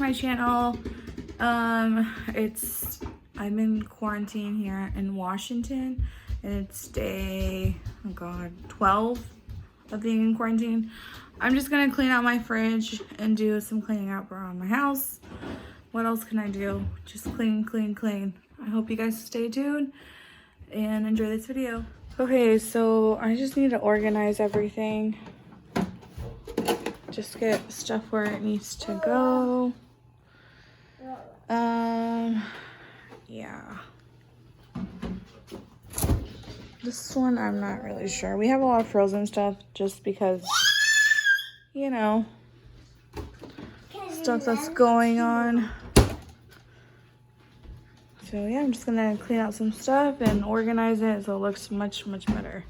my channel. I'm in quarantine here in Washington, and it's day, oh God, 12 of being in quarantine. I'm just gonna clean out my fridge and do some cleaning up around my house. What else can I do? Just clean, clean, clean. I hope you guys stay tuned and enjoy this video. Okay, so I just need to organize everything. Just get stuff where it needs to go. Yeah. This one, I'm not really sure. We have a lot of frozen stuff just because, you know, stuff that's going on. So yeah, I'm just gonna clean out some stuff and organize it so it looks much, much better.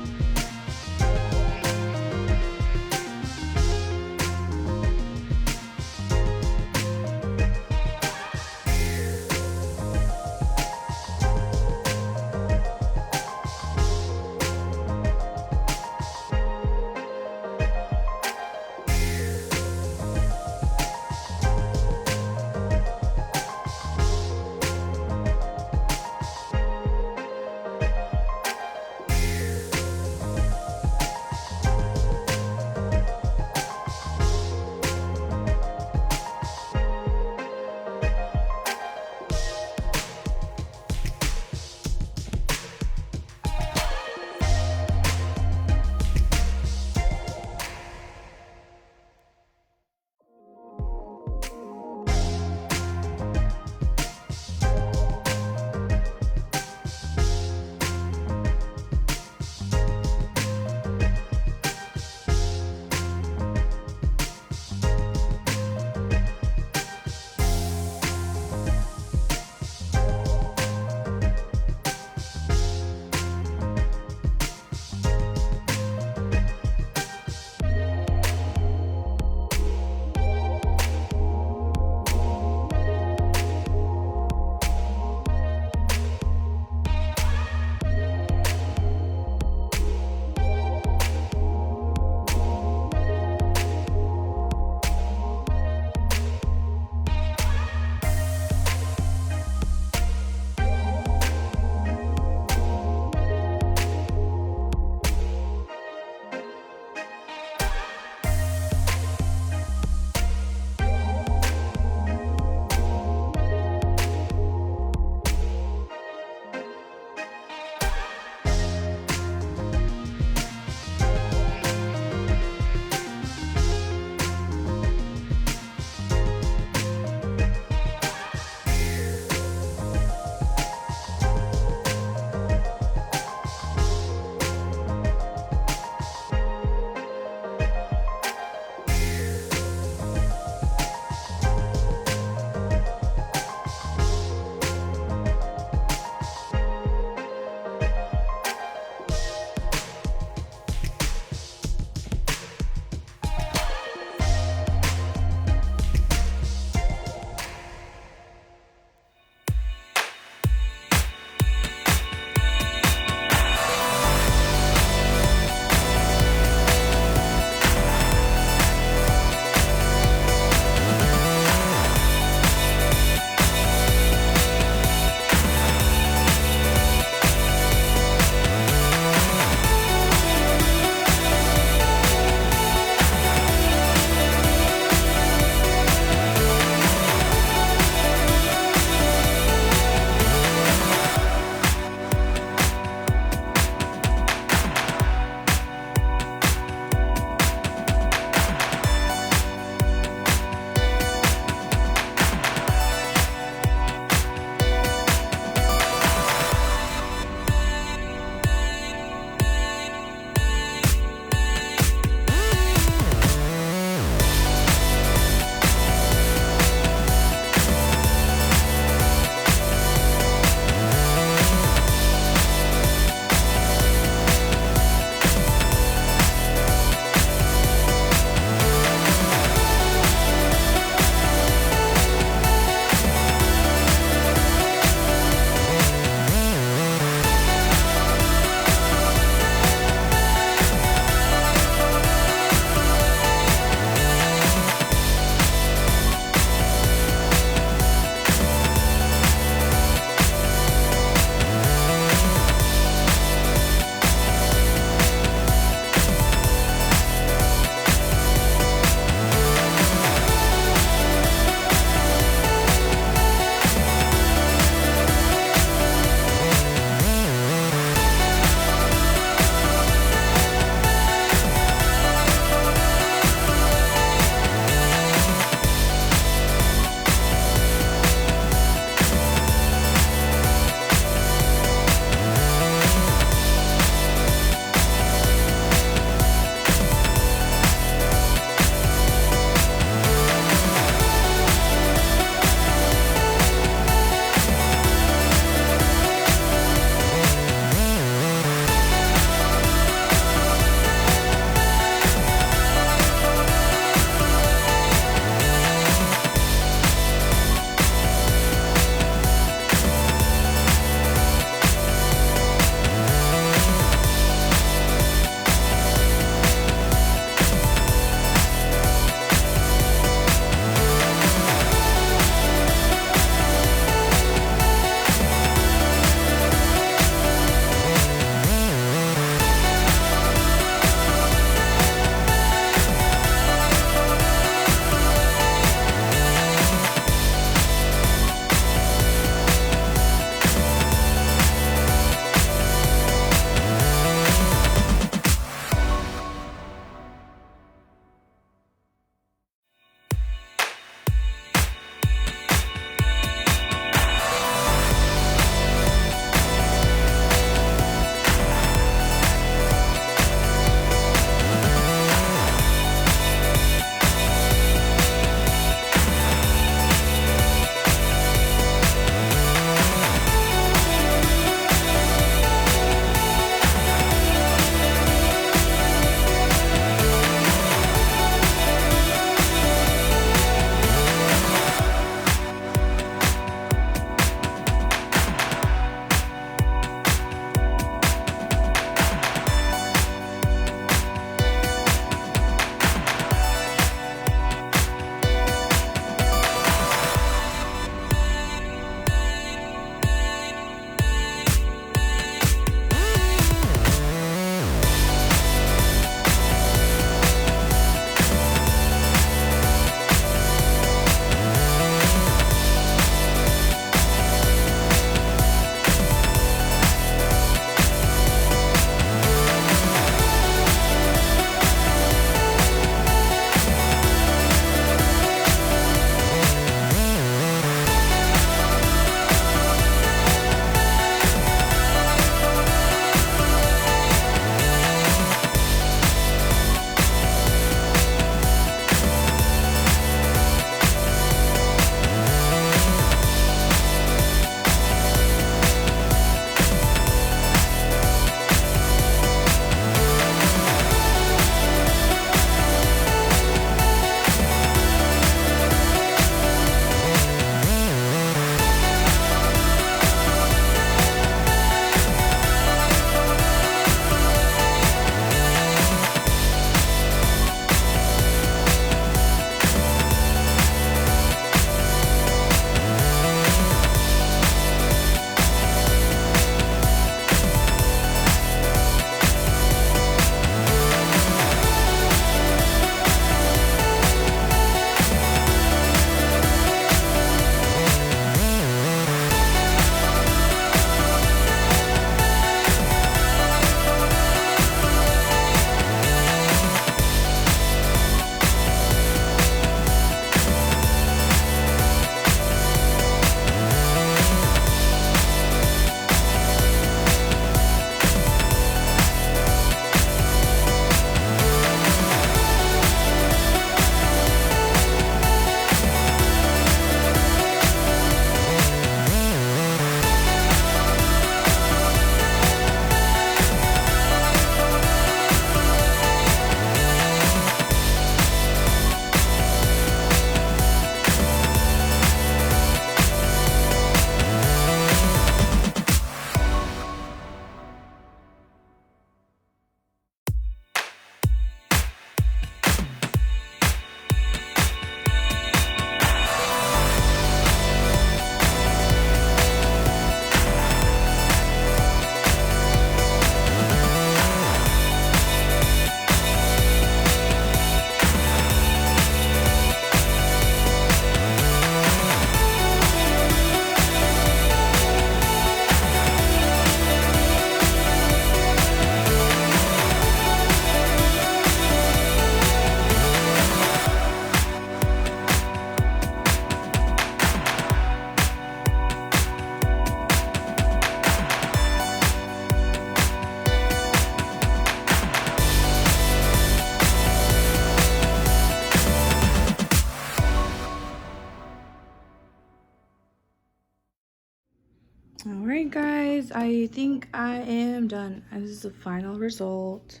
Alright guys, I think I am done. This is the final result.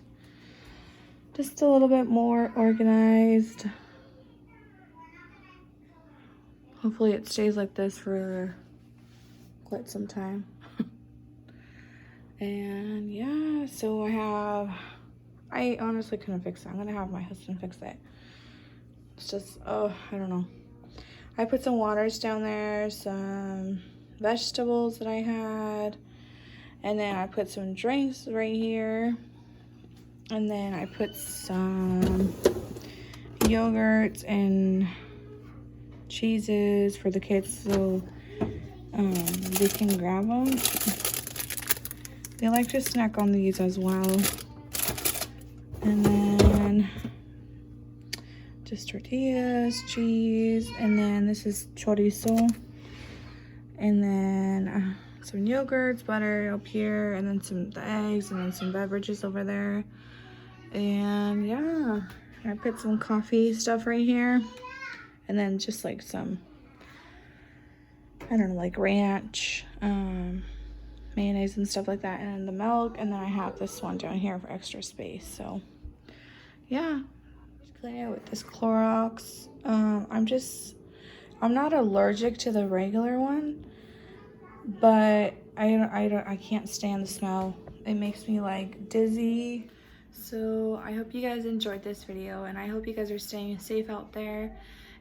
Just a little bit more organized. Hopefully it stays like this for quite some time. And yeah, so I honestly couldn't fix it. I'm gonna have my husband fix it. It's just, oh, I don't know. I put some waters down there, some vegetables that I had, and then I put some drinks right here, and then I put some yogurts and cheeses for the kids so they can grab them. They like to snack on these as well. And then just tortillas, cheese, and then this is chorizo. And then some yogurts, butter up here, and then the eggs, and then some beverages over there. And yeah, I put some coffee stuff right here. And then just like some, I don't know, like ranch, mayonnaise and stuff like that, and then the milk, and then I have this one down here for extra space. So yeah, just clean it with this Clorox. I'm not allergic to the regular one, but I can't stand the smell. It makes me like dizzy. So I hope you guys enjoyed this video, and I hope you guys are staying safe out there.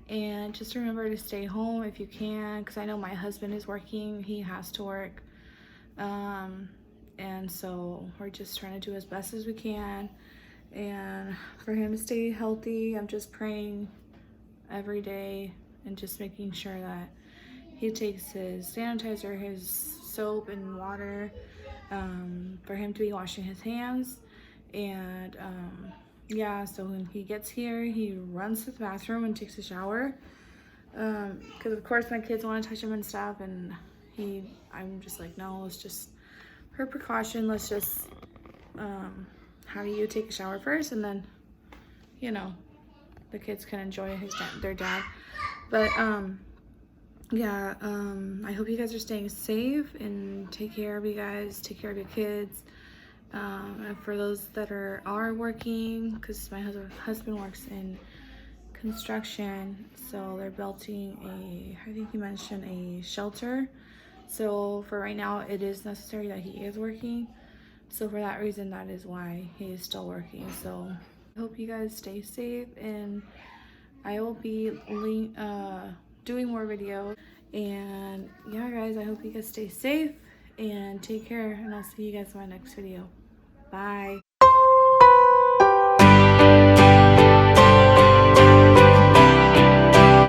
And just remember to stay home if you can, because I know my husband is working. He has to work. And so we're just trying to do as best as we can. And for him to stay healthy, I'm just praying every day and just making sure that he takes his sanitizer, his soap and water, for him to be washing his hands. And yeah, so when he gets here, he runs to the bathroom and takes a shower, because of course my kids want to touch him and stuff, and I'm just like, no, it's just for precaution, let's just have you take a shower first, and then, you know, the kids can enjoy their dad. But yeah, I hope you guys are staying safe, and take care of you guys, take care of your kids. And for those that are working, because my husband works in construction, so they're building I think he mentioned a shelter. So for right now, it is necessary that he is working. So for that reason, that is why he is still working. So I hope you guys stay safe, and I will be doing more videos. And yeah, guys, I hope you guys stay safe and take care, and I'll see you guys in my next video. Bye.